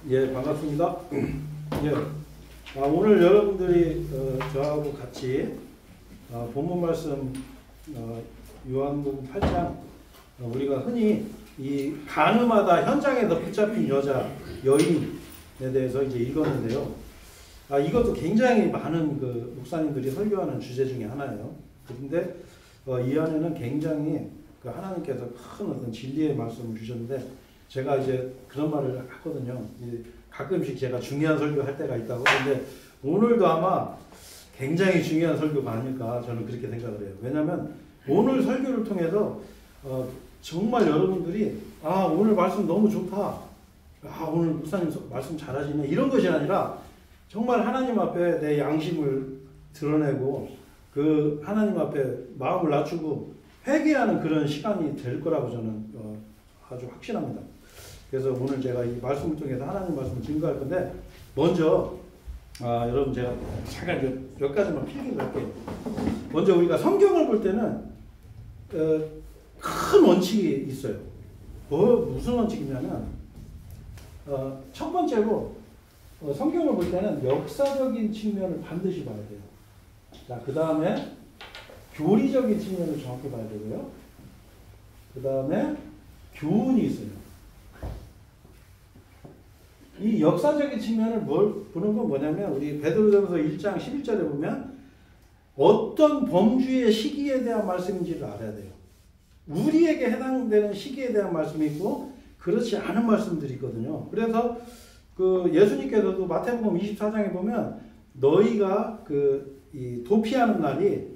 예, 반갑습니다. 예, 오늘 여러분들이 저하고 같이 본문 말씀 요한복음 8장 우리가 흔히 이 간음하다 현장에서 붙잡힌 여인에 대해서 이제 읽었는데요. 이것도 굉장히 많은 그 목사님들이 설교하는 주제 중에 하나예요. 그런데 이 안에는 굉장히 그 하나님께서 큰 어떤 진리의 말씀을 주셨는데, 제가 이제 그런 말을 하거든요. 가끔씩 제가 중요한 설교할 때가 있다고. 근데 오늘도 아마 굉장히 중요한 설교가 아닐까 저는 그렇게 생각을 해요. 왜냐하면 오늘 설교를 통해서 정말 여러분들이 오늘 말씀 너무 좋다, 오늘 목사님 말씀 잘하시네, 이런 것이 아니라 정말 하나님 앞에 내 양심을 드러내고 그 하나님 앞에 마음을 낮추고 회개하는 그런 시간이 될 거라고 저는 아주 확신합니다. 그래서 오늘 제가 이 말씀을 통해서 하나님 말씀을 증거할 건데, 먼저 여러분 제가 잠깐 몇 가지만 필기를 할게요. 먼저 우리가 성경을 볼 때는 큰 원칙이 있어요. 무슨 원칙이냐면 첫 번째로 성경을 볼 때는 역사적인 측면을 반드시 봐야 돼요. 자, 그 다음에 교리적인 측면을 정확히 봐야 되고요. 그 다음에 교훈이 있어요. 이 역사적인 측면을 보는 건 뭐냐면, 우리 베드로전서 1장 11절에 보면 어떤 범주의 시기에 대한 말씀인지를 알아야 돼요. 우리에게 해당되는 시기에 대한 말씀이 있고 그렇지 않은 말씀들이 있거든요. 그래서 그 예수님께서도 마태복음 24장에 보면 너희가 이 도피하는 날이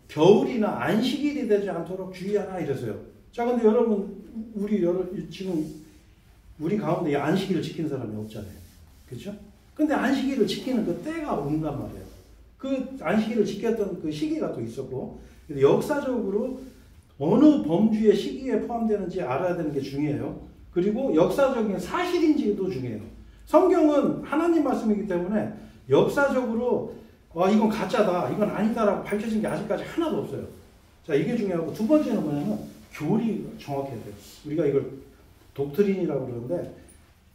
겨울이나 안식일이 되지 않도록 주의하라 이랬어요. 자, 근데 여러분 지금 우리 가운데 이 안식일을 지키는 사람이 없잖아요. 그렇죠? 근데 안식일을 지키는 그 때가 온단 말이에요. 그 안식일을 지켰던 그 시기가 또 있었고, 역사적으로 어느 범주의 시기에 포함되는지 알아야 되는 게 중요해요. 그리고 역사적인 사실인지도 중요해요. 성경은 하나님 말씀이기 때문에 역사적으로 이건 가짜다, 이건 아니다라고 밝혀진 게 아직까지 하나도 없어요. 자, 이게 중요하고, 두 번째는 뭐냐면 교리가 정확해야 돼요. 우리가 이걸 독트린이라고 그러는데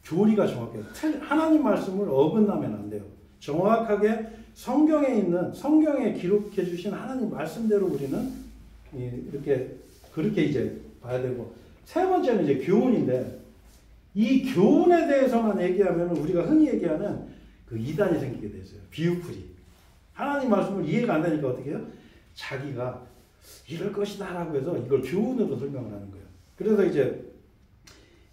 교리가 정확해요. 하나님 말씀을 어긋나면 안 돼요. 정확하게 성경에 기록해 주신 하나님 말씀대로 우리는 그렇게 이제 봐야 되고, 세 번째는 이제 교훈인데, 이 교훈에 대해서만 얘기하면 우리가 흔히 얘기하는 그 이단이 생기게 되어요. 비유풀이. 하나님 말씀을 이해가 안 되니까 어떻게 해요? 자기가 이럴 것이다 라고 해서 이걸 교훈으로 설명을 하는 거예요. 그래서 이제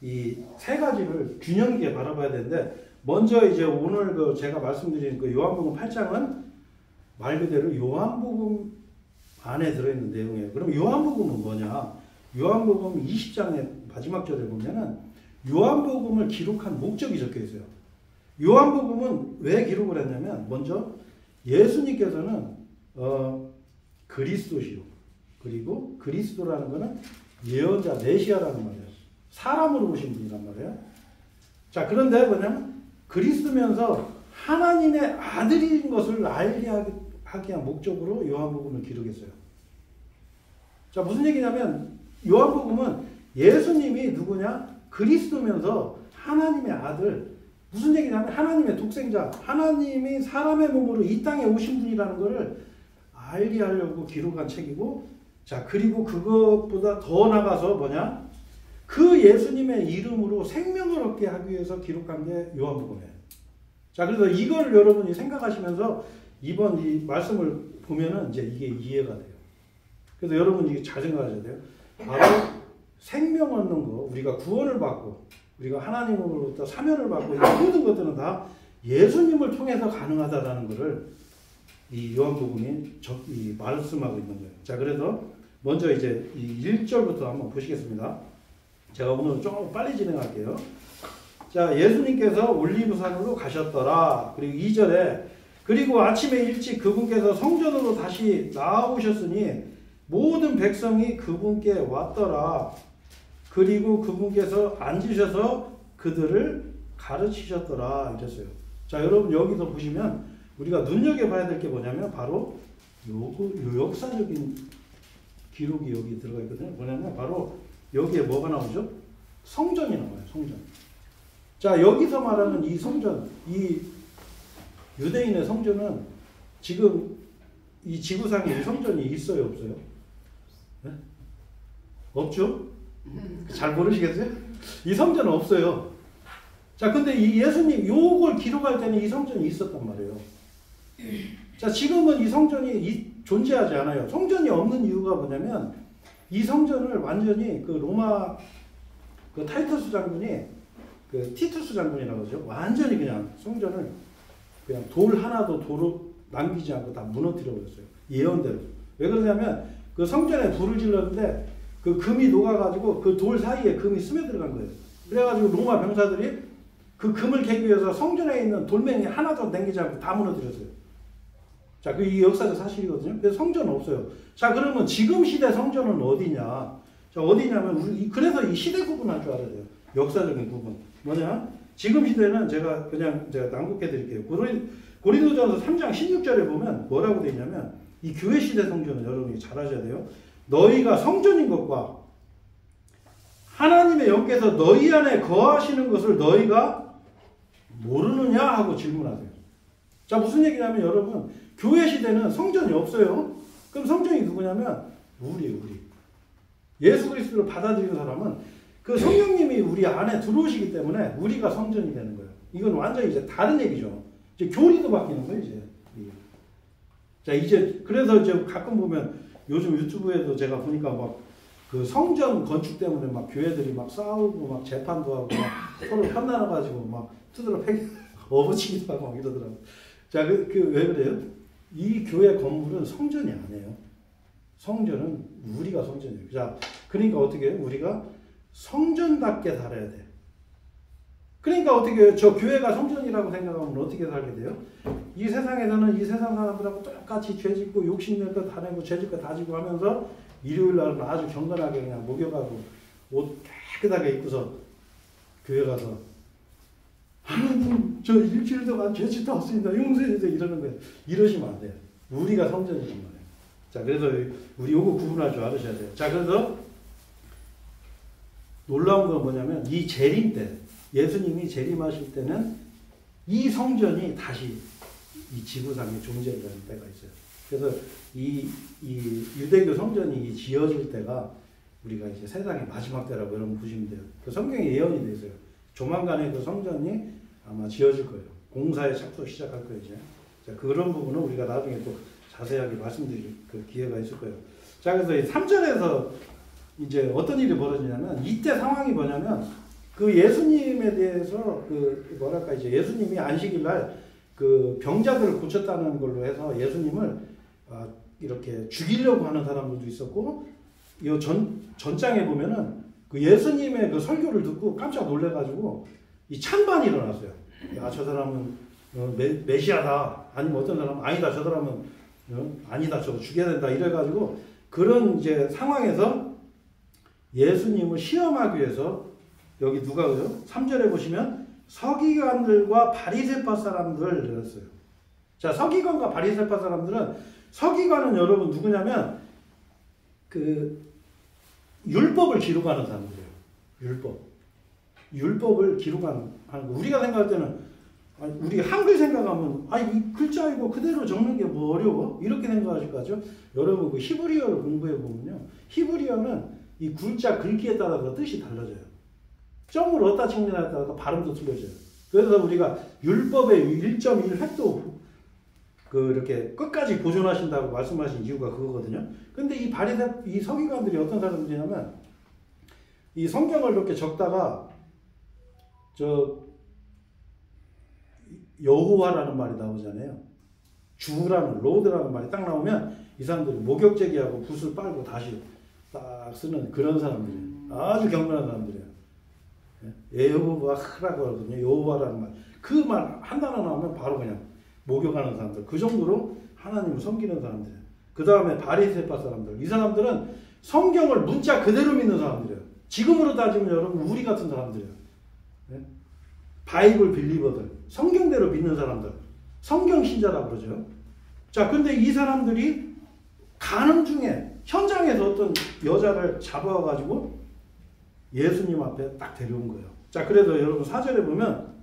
이 세 가지를 균형 있게 바라봐야 되는데, 먼저 이제 오늘 제가 말씀드린 그 요한복음 8장은 말 그대로 요한복음 안에 들어있는 내용이에요. 그럼 요한복음은 뭐냐? 요한복음 20장의 마지막 절에 보면은 요한복음을 기록한 목적이 적혀 있어요. 요한복음은 왜 기록을 했냐면, 먼저 예수님께서는 그리스도시요, 그리고 그리스도라는 것은 예언자 메시아라는 말이에요. 사람으로 오신 분이란 말이에요. 자, 그런데 뭐냐면 그리스도면서 하나님의 아들인 것을 알게 하기 위한 목적으로 요한복음을 기록했어요. 자, 무슨 얘기냐면 요한복음은 예수님이 누구냐? 그리스도면서 하나님의 아들. 무슨 얘기냐면 하나님의 독생자, 하나님이 사람의 몸으로 이 땅에 오신 분이라는 것을 알게 하려고 기록한 책이고, 자, 그리고 그것보다 더 나가서 뭐냐? 그 예수님의 이름으로 생명을 얻게 하기 위해서 기록한 게 요한복음이에요. 자, 그래서 이걸 여러분이 생각하시면서 이번 이 말씀을 보면은 이제 이게 이해가 돼요. 그래서 여러분 이게 잘 생각하셔야 돼요. 바로 생명 얻는 거, 우리가 구원을 받고, 우리가 하나님으로부터 사면을 받고, 이 모든 것들은 다 예수님을 통해서 가능하다라는 것을 이 요한복음이 말씀하고 있는 거예요. 자, 그래서 먼저 이제 이 1절부터 한번 보시겠습니다. 제가 오늘 조금 빨리 진행할게요. 자, 예수님께서 올리브산으로 가셨더라. 그리고 2절에 그리고 아침에 일찍 그분께서 성전으로 다시 나오셨으니 모든 백성이 그분께 왔더라. 그리고 그분께서 앉으셔서 그들을 가르치셨더라 이랬어요. 자, 여러분 여기서 보시면 우리가 눈여겨봐야 될 게 뭐냐면 바로 요 역사적인 기록이 여기 들어가 있거든요. 뭐냐면 바로 여기에 뭐가 나오죠? 성전이 나와요. 성전. 자, 여기서 말하는 이 성전, 이 유대인의 성전은 지금 이 지구상에 이 성전이 있어요, 없어요? 네? 없죠? 잘 모르시겠어요? 이 성전은 없어요. 자, 근데 이 예수님 요걸 기록할 때는 이 성전이 있었단 말이에요. 자, 지금은 이 성전이 존재하지 않아요. 성전이 없는 이유가 뭐냐면 이 성전을 완전히 그 로마 그 타이터스 장군이 그 티투스 장군이라고 그러죠. 완전히 그냥 성전을 그냥 돌 하나도 도로 남기지 않고 다 무너뜨려 버렸어요. 예언대로. 왜 그러냐면 그 성전에 불을 질렀는데 그 금이 녹아가지고 그 돌 사이에 금이 스며들어간 거예요. 그래가지고 로마 병사들이 그 금을 캐기 위해서 성전에 있는 돌멩이 하나도 남기지 않고 다 무너뜨렸어요. 자, 이 역사적 사실이거든요. 그래서 성전은 없어요. 자, 그러면 지금 시대 성전은 어디냐? 자, 어디냐면 그래서 이 시대 구분할 줄 알아야 돼요. 역사적인 구분. 뭐냐? 지금 시대는 제가 낭독해 드릴게요. 고린도전서 3장 16절에 보면 뭐라고 되어 있냐면 이 교회 시대 성전은 여러분이 잘 아셔야 돼요. 너희가 성전인 것과 하나님의 영께서 너희 안에 거하시는 것을 너희가 모르느냐 하고 질문하세요. 자, 무슨 얘기냐면 여러분, 교회 시대는 성전이 없어요. 그럼 성전이 누구냐면 우리예요, 우리. 예수 그리스도를 받아들이는 사람은 그 성령님이 우리 안에 들어오시기 때문에 우리가 성전이 되는 거예요. 이건 완전히 이제 다른 얘기죠. 이제 교리도 바뀌는 거예요, 이제. 자, 이제 그래서 이제 가끔 보면 요즘 유튜브에도 제가 보니까 막 그 성전 건축 때문에 막 교회들이 막 싸우고 막 재판도 하고 막 서로 편나눠가지고 막 두드러 패기 업어치기도 하고 막 이러더라고요. 자, 왜 그래요? 이 교회 건물은 성전이 아니에요. 성전은 우리가 성전이에요. 자, 그러니까 어떻게 해요? 우리가 성전답게 살아야 돼. 그러니까 어떻게 해요? 저 교회가 성전이라고 생각하면 어떻게 살게 돼요? 이 세상에서는 이 세상 사람들하고 똑같이 죄짓고 욕심낼 거 다 내고 죄질 거 다 지고 하면서 일요일 날은 아주 경건하게 그냥 목욕하고 옷 깨끗하게 입고서 교회 가서 하나님 저 일주일 동안 죄짓다 왔습니다. 용서해 주세요. 이러는 거예요. 이러시면 안 돼요. 우리가 성전이란 말이에요. 자, 그래서 우리 요거 구분할 줄 알으셔야 돼요. 자, 그래서 놀라운 건 뭐냐면 이 재림 때 예수님이 재림하실 때는 이 성전이 다시 이 지구상에 존재를 하는 때가 있어요. 그래서 이 유대교 성전이 지어질 때가 우리가 이제 세상의 마지막 때라고 여러분 보시면 돼요. 그 성경에 예언이 되어 있어요. 조만간에 그 성전이 아마 지어질 거예요. 공사에 착수 시작할 거예요, 이제. 자, 그런 부분은 우리가 나중에 또 자세하게 말씀드릴 그 기회가 있을 거예요. 자, 그래서 3절에서 이제 어떤 일이 벌어지냐면 이때 상황이 뭐냐면 그 예수님에 대해서 이제 예수님이 안식일 날 그 병자들을 고쳤다는 걸로 해서 예수님을 이렇게 죽이려고 하는 사람들도 있었고, 이 전장에 보면은 그 예수님의 그 설교를 듣고 깜짝 놀래가지고 이 찬반이 일어났어요. 야, 저 사람은 메시아다. 아니면 어떤 사람은 아니다. 저 사람은 아니다. 저거 죽여야 된다. 이래가지고 그런 이제 상황에서 예수님을 시험하기 위해서 여기 누가 그래요? 3절에 보시면 서기관들과 바리새파 사람들 이랬어요. 자, 서기관과 바리새파 사람들은 서기관은 여러분 누구냐면 그 율법을 기록하는 사람들이에요. 율법을 기록하는 거. 우리가 생각할 때는 우리 한글 생각하면 이 글자 이거 그대로 적는 게 뭐 어려워? 이렇게 생각하실 거죠. 여러분 그 히브리어를 공부해 보면요. 히브리어는 이 글자 글귀에 따라서 뜻이 달라져요. 점을 어디다 찍느냐에 따라서 발음도 틀려져요. 그래서 우리가 율법의 1.1획도 이렇게 끝까지 보존하신다고 말씀하신 이유가 그거거든요. 근데 이 서기관들이 어떤 사람들이냐면 이 성경을 이렇게 적다가 여호와라는 말이 나오잖아요. 주라는 로드라는 말이 딱 나오면 이 사람들이 목욕 제기하고 붓을 빨고 다시 딱 쓰는 그런 사람들이에요. 아주 경건한 사람들이에요. 여호와라고 하거든요. 여호와라는 말. 그 말 한 단어 나오면 바로 그냥 목욕하는 사람들. 그 정도로 하나님을 섬기는 사람들이에요. 그 다음에 바리새파 사람들. 이 사람들은 성경을 문자 그대로 믿는 사람들이에요. 지금으로 따지면 여러분 우리 같은 사람들이에요. 바이블 빌리버들. 성경대로 믿는 사람들. 성경 신자라고 그러죠. 자, 근데 이 사람들이 가는 중에 현장에서 어떤 여자를 잡아가지고 예수님 앞에 딱 데려온 거예요. 자, 그래도 여러분 4절에 보면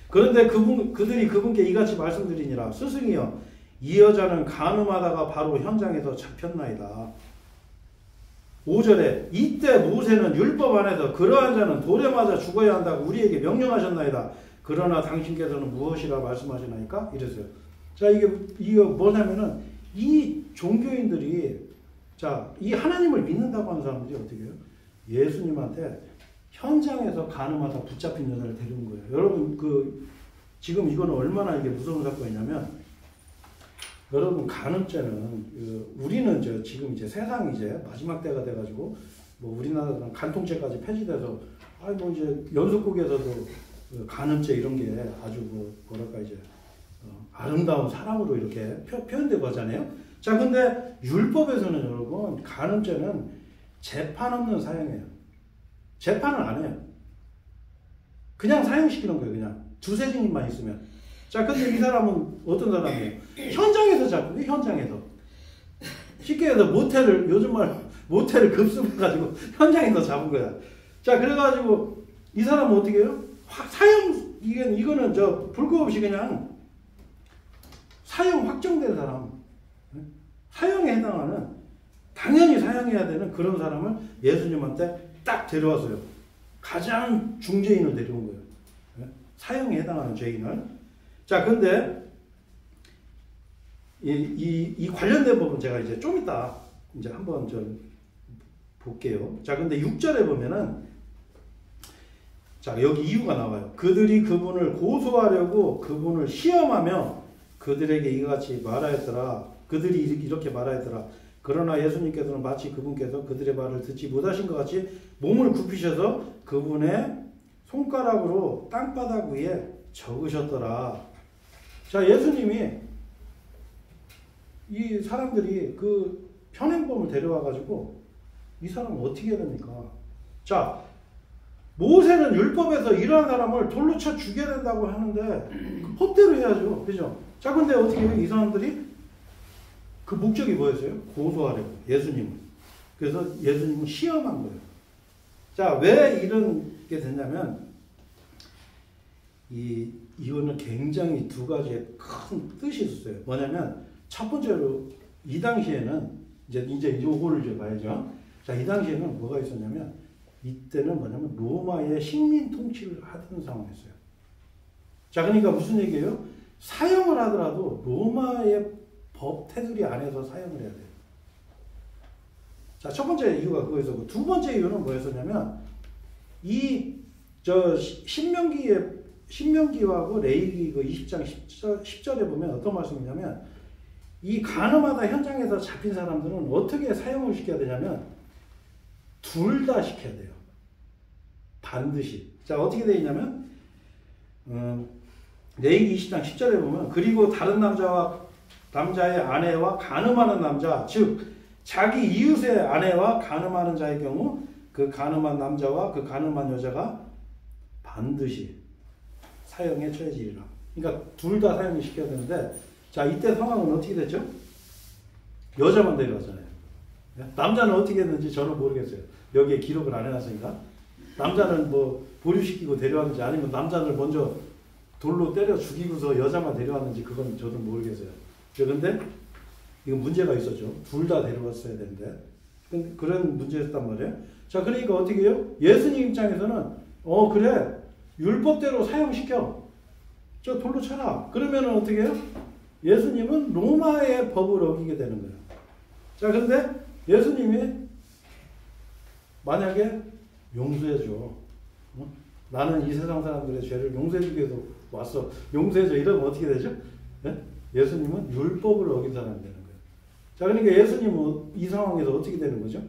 그런데 그들이 그분께 이같이 말씀드리니라. 스승이여, 이 여자는 간음하다가 바로 현장에서 잡혔나이다. 5절에 이때 모세는 율법 안에서 그러한 자는 돌에 맞아 죽어야 한다고 우리에게 명령하셨나이다. 그러나 당신께서는 무엇이라 말씀하시나이까? 이랬어요. 자, 이게 뭐냐면은 이 종교인들이, 자, 이 하나님을 믿는다고 하는 사람들이 어떻게 해요? 예수님한테 현장에서 간음하다 붙잡힌 여자를 데려온 거예요. 여러분, 지금 이거는 얼마나 이게 무서운 사건이냐면, 여러분, 간음죄는, 우리는 지금 이제 세상이 이제 마지막 때가 돼가지고, 뭐 우리나라는 간통죄까지 폐지돼서, 뭐 이제 연속국에서도 간음죄 이런 게 아주 뭐랄까 이제, 아름다운 사랑으로 이렇게 표현되고 하잖아요. 자, 근데 율법에서는 여러분, 간음죄는 재판 없는 사형이에요. 재판을 안 해요. 그냥 사형시키는 거예요, 그냥. 두세 증인만 있으면. 자, 근데 이 사람은 어떤 사람이에요? 현장에서 잡은 거예요, 현장에서. 쉽게 해서 요즘 말 모텔을 급습해가지고 현장에서 잡은 거야. 자, 그래가지고 이 사람은 어떻게 해요? 이거는 불구 없이 그냥 사형 확정된 사람. 사형에 해당하는, 당연히 사형해야 되는 그런 사람을 예수님한테 딱 데려왔어요. 가장 중죄인을 데려온 거예요. 사형에 해당하는 죄인을. 자, 근데 이 관련된 부분 제가 이제 좀 이따 이제 한번 좀 볼게요. 자, 근데 6절에 보면은, 자, 여기 이유가 나와요. 그들이 그분을 고소하려고 그분을 시험하며 그들에게 이같이 말하였더라. 그들이 이렇게 말하였더라. 그러나 예수님께서는 마치 그분께서 그들의 말을 듣지 못하신 것 같이 몸을 굽히셔서 그분의 손가락으로 땅바닥 위에 적으셨더라. 자, 예수님이 이 사람들이 그 현행범을 데려와가지고 이 사람을 어떻게 해야 됩니까? 자, 모세는 율법에서 이러한 사람을 돌로 쳐 죽여야 된다고 하는데 그 법대로 해야죠. 그죠? 자, 근데 어떻게 해요? 이 사람들이 그 목적이 뭐였어요? 고소하려고, 예수님을. 그래서 예수님을 시험한 거예요. 자, 왜 이런 게 됐냐면, 이거는 굉장히 두 가지의 큰 뜻이 있었어요. 뭐냐면, 첫 번째로, 이 당시에는, 이제 요거를 이제 봐야죠. 자, 이 당시에는 뭐가 있었냐면, 이때는 뭐냐면, 로마의 식민 통치를 하던 상황이었어요. 자, 그러니까 무슨 얘기예요? 사형을 하더라도 로마의 법 테두리 안에서 사용을 해야 돼요. 자, 첫 번째 이유가 그거였었고, 두 번째 이유는 뭐였었냐면, 신명기하고 레위기 그 20장 10절에 보면 어떤 말씀이냐면, 이 간음하다 현장에서 잡힌 사람들은 어떻게 사용을 시켜야 되냐면, 둘 다 시켜야 돼요. 반드시. 자, 어떻게 되어 있냐면, 레위기 20장 10절에 보면, 그리고 다른 남자의 아내와 간음하는 남자, 즉 자기 이웃의 아내와 간음하는 자의 경우 그 간음한 남자와 그 간음한 여자가 반드시 사형에 처해지리라. 그러니까 둘 다 사형을 시켜야 되는데, 자, 이때 상황은 어떻게 됐죠? 여자만 데려왔잖아요. 남자는 어떻게 했는지 저는 모르겠어요. 여기에 기록을 안 해놨으니까. 남자는 뭐 보류시키고 데려왔는지 아니면 남자를 먼저 돌로 때려 죽이고서 여자만 데려왔는지 그건 저도 모르겠어요. 그런데 이건 문제가 있었죠. 둘 다 데려갔어야 되는데 그런 문제였단 말이에요. 자, 그러니까 어떻게 해요? 예수님 입장에서는 그래, 율법대로 사용시켜. 저 돌로 쳐라. 그러면은 어떻게 해요? 예수님은 로마의 법을 어기게 되는 거예요. 자, 근데 예수님이 만약에 용서해줘. 나는 이 세상 사람들의 죄를 용서해주기 위해서 왔어. 용서해줘. 이러면 어떻게 되죠? 네? 예수님은 율법을 어긴 사람이 되는 거예요. 자, 그러니까 예수님은 이 상황에서 어떻게 되는 거죠?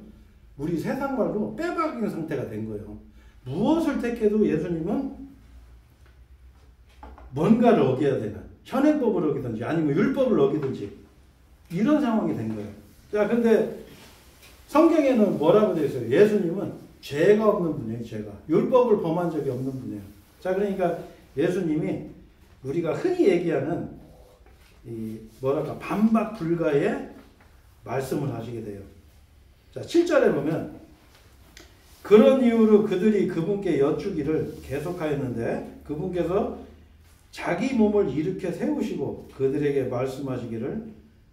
우리 세상 말로 빼박인 상태가 된 거예요. 무엇을 택해도 예수님은 뭔가를 어겨야 되는, 현행법을 어기든지 아니면 율법을 어기든지 이런 상황이 된 거예요. 자, 근데 성경에는 뭐라고 되어 있어요? 예수님은 죄가 없는 분이에요. 죄가. 율법을 범한 적이 없는 분이에요. 자, 그러니까 예수님이 우리가 흔히 얘기하는 반박 불가의 말씀을 하시게 돼요. 자, 7절에 보면 그런 이유로 그들이 그분께 여쭈기를 계속하였는데 그분께서 자기 몸을 일으켜 세우시고 그들에게 말씀하시기를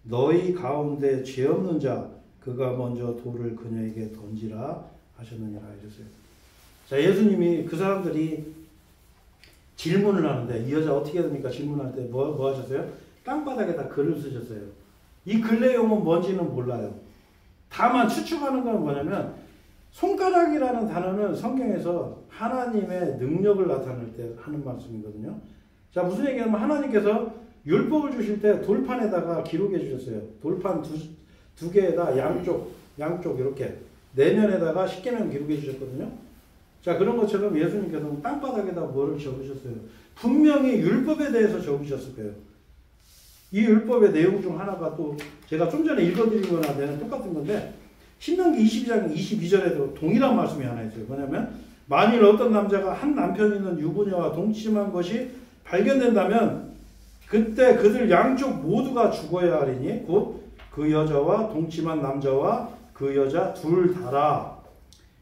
너희 가운데 죄 없는 자 그가 먼저 돌을 그녀에게 던지라 하셨느니라 이랬어요. 자, 예수님이 그 사람들이 질문을 하는데 이 여자 어떻게 됩니까? 질문할 때 뭐 하셨어요? 땅바닥에다 글을 쓰셨어요. 이 글 내용은 뭔지는 몰라요. 다만 추측하는 건 뭐냐면 손가락이라는 단어는 성경에서 하나님의 능력을 나타낼 때 하는 말씀이거든요. 자, 무슨 얘기냐면 하나님께서 율법을 주실 때 돌판에다가 기록해 주셨어요. 돌판 두 개에다 양쪽 이렇게 내면에다가 십계명 기록해 주셨거든요. 자, 그런 것처럼 예수님께서는 땅바닥에다 뭐를 적으셨어요? 분명히 율법에 대해서 적으셨을 거예요. 이 율법의 내용 중 하나가 또 제가 좀 전에 읽어드린 거나 내는 똑같은 건데 신명기 22장 22절에도 동일한 말씀이 하나 있어요. 뭐냐면 만일 어떤 남자가 한 남편 있는 유부녀와 동침한 것이 발견된다면 그때 그들 양쪽 모두가 죽어야 하리니 곧 그 여자와 동침한 남자와 그 여자 둘 다라.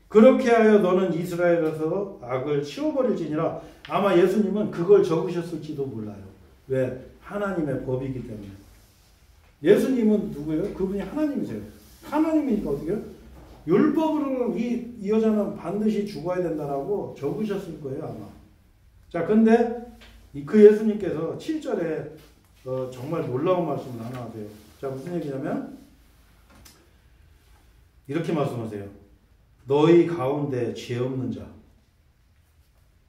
그렇게 하여 너는 이스라엘에서 악을 치워버릴지니라. 아마 예수님은 그걸 적으셨을지도 몰라요. 왜? 하나님의 법이기 때문에. 예수님은 누구예요? 그분이 하나님이세요. 하나님이니까 어떻게 해요? 율법으로는 이 여자는 반드시 죽어야 된다라고 적으셨을 거예요, 아마. 자, 근데 그 예수님께서 7절에 정말 놀라운 말씀을 하나 하세요. 자, 무슨 얘기냐면 이렇게 말씀하세요. 너희 가운데 죄 없는 자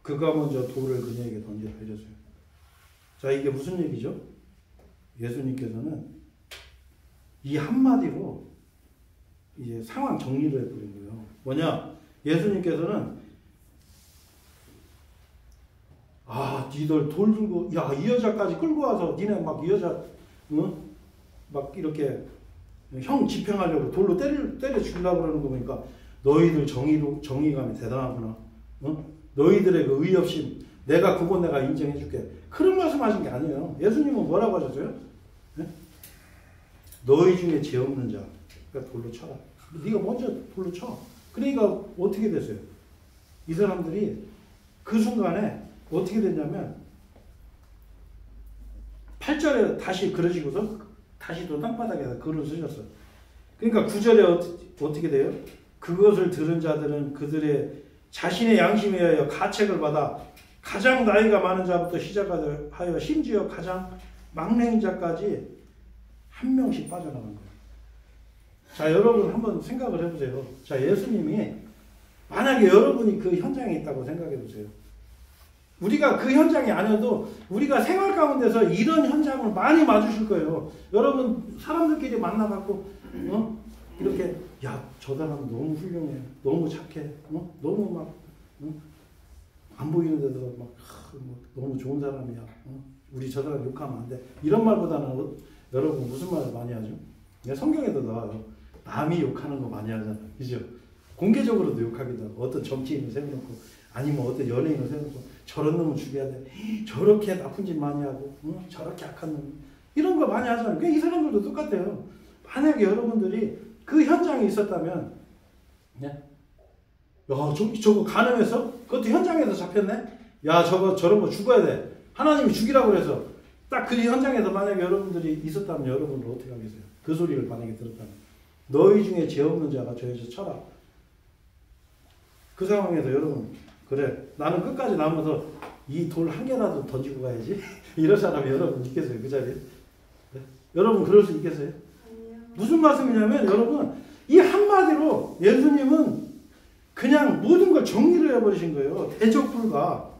그가 먼저 돌을 그녀에게 던지라 하셨어요. 자, 이게 무슨 얘기죠? 예수님께서는 이 한마디로 이제 상황 정리를 해버린 거예요. 뭐냐? 예수님께서는 니들 돌 들고 이 여자까지 끌고 와서 니네 막 이 여자 막 이렇게 형 집행하려고 돌로 때려 죽이려고 그러는 거 보니까 너희들 정의감이 대단하구나. 너희들의 그 의협심 내가 인정해 줄게. 그런 말씀 하신 게 아니에요. 예수님은 뭐라고 하셨어요? 네? 너희 중에 죄 없는 자 그러니까 돌로 쳐라. 네가 먼저 돌로 쳐. 그러니까 어떻게 됐어요? 이 사람들이 그 순간에 어떻게 됐냐면 8절에 다시 그러시고서 다시 또 땅바닥에다 글을 쓰셨어요. 그러니까 9절에 어떻게 돼요? 그것을 들은 자들은 그들의 자신의 양심에 의하여 가책을 받아 가장 나이가 많은 자부터 시작하여 심지어 가장 막내인 자까지 한 명씩 빠져나간 거예요. 자, 여러분 한번 생각을 해보세요. 자, 예수님이 만약에 여러분이 그 현장에 있다고 생각해 보세요. 우리가 그 현장이 아니어도 우리가 생활 가운데서 이런 현장을 많이 맞으실 거예요. 여러분 사람들끼리 만나갖고 이렇게 저 사람 너무 훌륭해, 너무 착해, 너무 막 안 보이는 데서 막 너무 좋은 사람이야. 우리 저 사람 욕하면 안 돼. 이런 말보다는 여러분 무슨 말을 많이 하죠? 성경에도 나와요. 남이 욕하는 거 많이 하잖아요. 그죠? 공개적으로도 욕하기도 하고 어떤 정치인을 세워놓고 아니면 어떤 연예인을 세워놓고 저런 놈은 죽여야 돼. 저렇게 나쁜 짓 많이 하고 저렇게 악한 놈. 이런 거 많이 하잖아요. 이 사람들도 똑같아요. 만약에 여러분들이 그 현장에 있었다면 저거 간음해서 그것도 현장에서 잡혔네? 저런 거 죽어야 돼. 하나님이 죽이라고 그래서 딱 그 현장에서 만약에 여러분들이 있었다면 여러분들 어떻게 하겠어요? 그 소리를 만약에 들었다면 너희 중에 죄 없는 자가 저 여자 쳐라. 그 상황에서 여러분 그래 나는 끝까지 남아서 이 돌 한 개라도 던지고 가야지. 이런 사람이 여러분 있겠어요? 그 자리에? 네? 여러분 그럴 수 있겠어요? 아니요. 무슨 말씀이냐면 여러분 이 한마디로 예수님은 그냥 모든 걸 정리를 해버리신 거예요. 대적불가.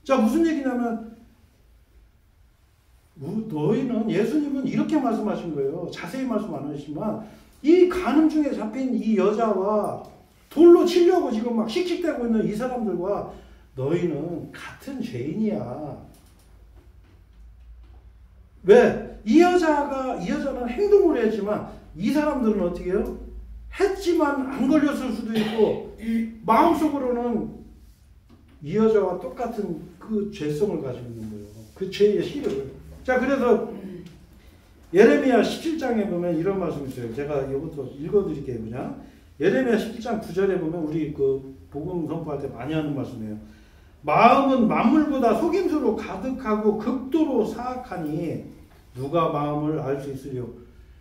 자, 무슨 얘기냐면 너희는 예수님은 이렇게 말씀하신 거예요. 자세히 말씀 안 하시지만 이 간음 중에 잡힌 이 여자와 돌로 치려고 지금 막 씩씩대고 있는 이 사람들과 너희는 같은 죄인이야. 왜? 이 여자는 행동으로 했지만 이 사람들은 어떻게 해요? 했지만 안 걸렸을 수도 있고 마음속으로는 이 여자와 똑같은 그 죄성을 가지고 있는 거예요. 그 죄의 시력을. 자, 그래서 예레미야 17장에 보면 이런 말씀이 있어요. 제가 이것도 읽어드릴게요. 그냥 예레미야 17장 9절에 보면 우리 그 복음 선포할 때 많이 하는 말씀이에요. 마음은 만물보다 속임수로 가득하고 극도로 사악하니 누가 마음을 알 수 있으리요.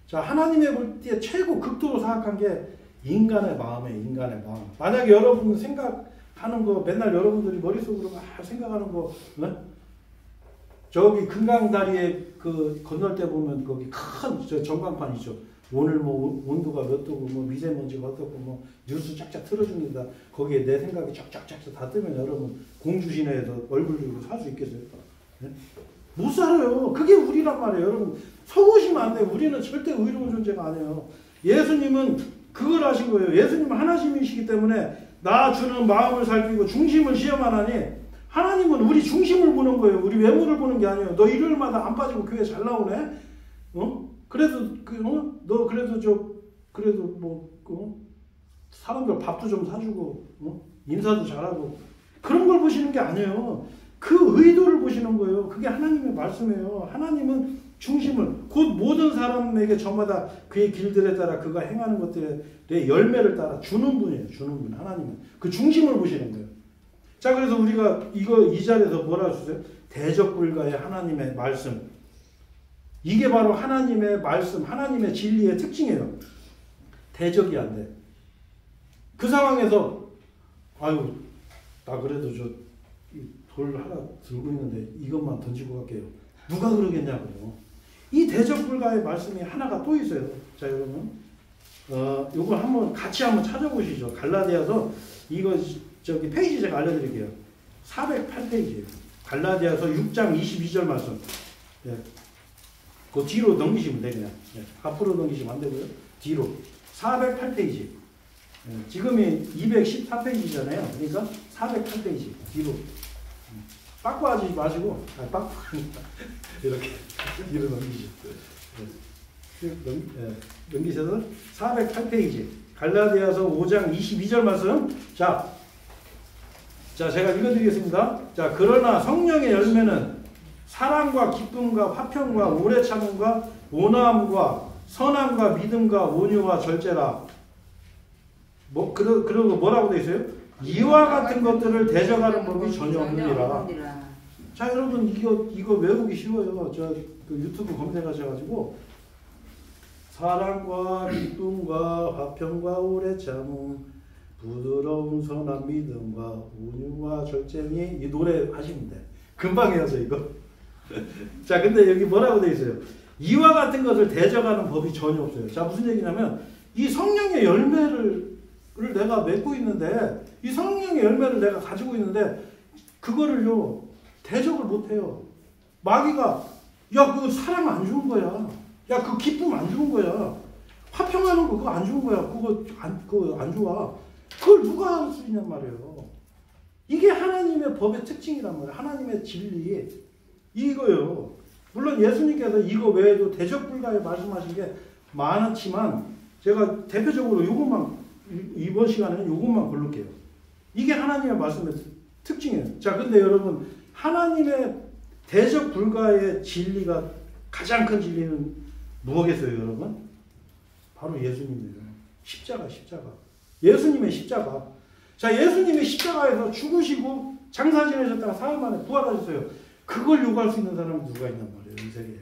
자, 하나님의 볼 때 최고 극도로 사악한 게 인간의 마음이에요. 인간의 마음. 만약에 여러분 생각하는 거 맨날 여러분들이 머릿속으로 막 생각하는 거, 네? 저기 금강다리에 그 건널 때 보면 거기 큰 저 전광판 있죠. 오늘 뭐 온도가 몇 도고 뭐 미세먼지가 어떻고 뭐 뉴스 쫙쫙 틀어줍니다. 거기에 내 생각이 쫙쫙쫙 다 뜨면 여러분 공주 시내에서 얼굴 들고 살 수 있겠어요? 네? 못 살아요. 그게 우리란 말이에요. 여러분 속으시면 안 돼요. 우리는 절대 의로운 존재가 아니에요. 예수님은 그걸 하신 거예요. 예수님은 하나님이시기 때문에 나 주는 마음을 살피고 중심을 시험하나니 하나님은 우리 중심을 보는 거예요. 우리 외모를 보는 게 아니에요. 너 일요일마다 안 빠지고 교회 잘 나오네? 그래도, 너 그래도 뭐, 사람들 밥도 좀 사주고, 인사도 잘하고, 그런 걸 보시는 게 아니에요. 그 의도를 보시는 거예요. 그게 하나님의 말씀이에요. 하나님은 중심을, 곧 모든 사람에게 저마다 그의 길들에 따라 그가 행하는 것들의 열매를 따라 주는 분이에요. 주는 분, 하나님은. 그 중심을 보시는 거예요. 자, 그래서 우리가 이 자리에서 뭐라 했어요? 대적불가의 하나님의 말씀. 이게 바로 하나님의 말씀, 하나님의 진리의 특징이에요. 대적이 안 돼. 그 상황에서, 아유, 나 그래도 돌 하나 들고 있는데 이것만 던지고 갈게요. 누가 그러겠냐고요. 이 대적불가의 말씀이 하나가 또 있어요. 자, 여러분. 요걸 같이 한번 찾아보시죠. 갈라디아서 이거 페이지 제가 알려드릴게요. 408페이지예요. 갈라디아서 6장 22절 말씀. 예. 그 뒤로 넘기시면 돼요. 그냥. 예. 앞으로 넘기시면 안 되고요. 뒤로. 408페이지. 예. 지금이 214페이지잖아요. 그러니까 408페이지. 뒤로. 빠꾸하지 마시고, 이렇게 뒤로 넘기시죠. 예. 넘기셔서 408페이지. 갈라디아서 5장 22절 말씀. 자, 제가 읽어드리겠습니다. 자, 그러나 성령의 열매는 사랑과 기쁨과 화평과 오래 참음과 온화함과 선함과 믿음과 온유와 절제라. 그러고 뭐라고 되어 있어요? 이와 같은 것들을 대적하는 법이 전혀 없느니라. 자, 여러분 이거 외우기 쉬워요. 그 유튜브 검색하셔가지고 사랑과 기쁨과 화평과 오래 참음 부드러운 선한 믿음과 온유와 절제니 이 노래 하시면 돼. 금방 해야죠 이거. 자, 근데 여기 뭐라고 되어 있어요? 이와 같은 것을 대적하는 법이 전혀 없어요. 자, 무슨 얘기냐면 이 성령의 열매를 내가 맺고 있는데 이 성령의 열매를 내가 가지고 있는데 그거를요 대적을 못해요. 마귀가 야, 그거 사랑 안 주는 거야. 야, 그 기쁨 안 주는 거야. 화평하는 거 그거 안 주는 거야. 그거 안 좋아. 그걸 누가 할 수 있냔 말이에요. 이게 하나님의 법의 특징이란 말이에요. 하나님의 진리. 이거요. 물론 예수님께서 이거 외에도 대적불가에 말씀하신 게 많았지만 제가 대표적으로 이번 시간에는 이것만 고를게요. 이게 하나님의 말씀의 특징이에요. 자, 근데 여러분 하나님의 대적불가의 진리가 가장 큰 진리는 무엇겠어요, 여러분? 바로 예수님이에요. 십자가. 예수님의 십자가. 자, 예수님의 십자가에서 죽으시고 장사 지내셨다가 사흘 만에 부활하셨어요. 그걸 요구할 수 있는 사람은 누가 있단 말이에요, 이 세계에.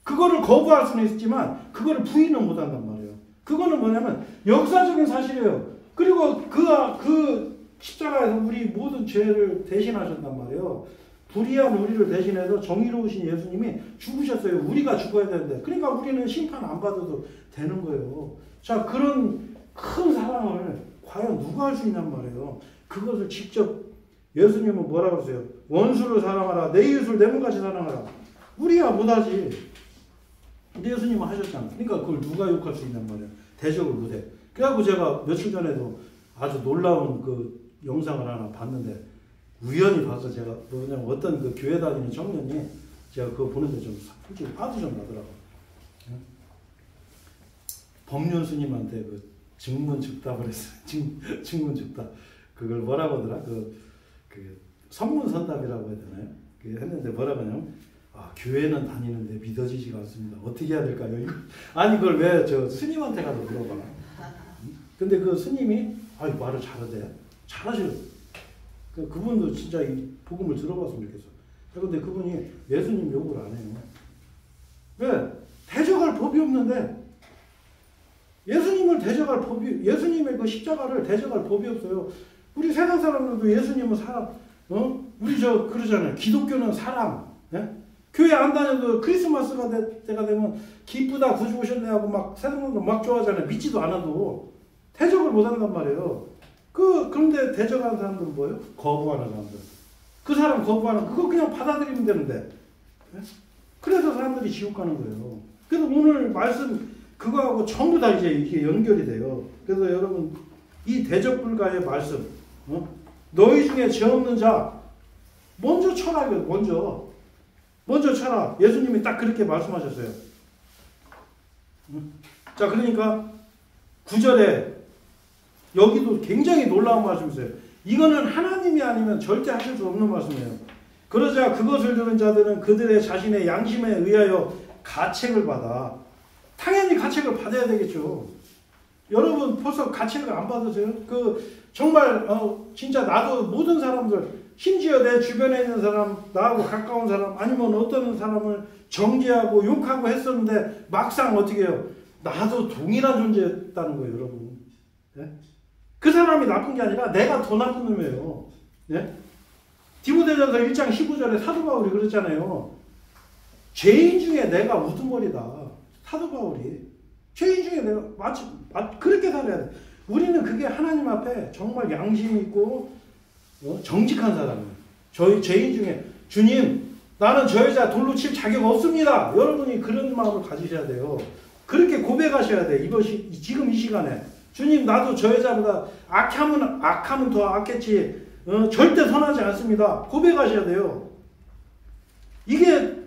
그거를 거부할 수는 있지만 그거를 부인은 못한단 말이에요. 그거는 뭐냐면 역사적인 사실이에요. 그리고 그 십자가에서 우리 모든 죄를 대신하셨단 말이에요. 불의한 우리를 대신해서 정의로우신 예수님이 죽으셨어요. 우리가 죽어야 되는데. 그러니까 우리는 심판 안 받아도 되는 거예요. 자, 그런 큰 사랑을 과연 누가 할 수 있냔 말이에요. 그것을 직접 예수님은 뭐라고 그러세요? 원수를 사랑하라. 내 이웃을 내 몸같이 사랑하라. 우리야 못하지. 근데 예수님은 하셨잖아. 그러니까 그걸 누가 욕할 수 있냔 말이에요. 대적을 못해. 그래갖고 제가 며칠 전에도 아주 놀라운 그 영상을 하나 봤는데 우연히 봐서 제가 뭐냐면 어떤 그 교회 다니는 청년이 제가 그거 보는데 좀 솔직히 화도 좀 나더라고. 법륜 스님한테 그 증문즉답을 했어요. 증문즉답. 그걸 뭐라고 하더라? 그 선문선답이라고 해야 되나요? 했는데 뭐라고 하냐면 교회는 다니는데 믿어지지가 않습니다. 어떻게 해야 될까요? 이거. 아니 그걸 왜 스님한테 가서 물어봐. 근데 그 스님이 말을 잘하대. 잘하셔요. 그분도 진짜 이 복음을 들어봤으면 좋겠어. 그런데 그분이 예수님 욕을 안 해요. 왜? 대적할 법이 없는데, 예수님을 대적할 법이, 예수님의 그 십자가를 대적할 법이 없어요. 우리 세상 사람들도 예수님은 사람, 우리 그러잖아요. 기독교는 사람, 예? 교회 안 다녀도 크리스마스가 때가 되면 기쁘다 구주 오셨네 하고 막 세상으로 막 좋아하잖아요. 믿지도 않아도 대적을 못 한단 말이에요. 그런데 대적하는 사람들은 뭐예요? 거부하는 사람들. 그 사람 거부하는 그거 그냥 받아들이면 되는데. 예? 그래서 사람들이 지옥 가는 거예요. 그래서 오늘 말씀 그거하고 전부 다 이제 이렇게 연결이 돼요. 그래서 여러분 이 대적 불가의 말씀, 너희 중에 죄 없는 자 먼저 쳐라. 먼저 쳐라. 예수님이 딱 그렇게 말씀하셨어요. 자, 그러니까 9절에 여기도 굉장히 놀라운 말씀이세요. 이거는 하나님이 아니면 절대 하실 수 없는 말씀이에요. 그러자 그것을 들은 자들은 그들의 자신의 양심에 의하여 가책을 받아. 당연히 가책을 받아야 되겠죠. 여러분 벌써 가책을 안 받으세요? 정말 진짜 나도 모든 사람들, 심지어 내 주변에 있는 사람, 나하고 가까운 사람, 아니면 어떤 사람을 정죄하고 욕하고 했었는데 막상 어떻게 해요? 나도 동일한 존재였다는 거예요, 여러분. 네? 그 사람이 나쁜 게 아니라 내가 더 나쁜 놈이에요. 네? 디모데전서 1장 15절에 사도 바울이 그랬잖아요. 죄인 중에 내가 우두머리다. 사도 바울이. 죄인 중에 내가 그렇게 살아야 돼. 우리는 그게 하나님 앞에 정말 양심 있고 정직한 사람이에요. 죄인 중에 주님 나는 저 여자 돌로 칠 자격 없습니다. 여러분이 그런 마음을 가지셔야 돼요. 그렇게 고백하셔야 돼. 지금 이 시간에 주님 나도 저 여자보다 악하면 더 악했지 절대 선하지 않습니다. 고백하셔야 돼요. 이게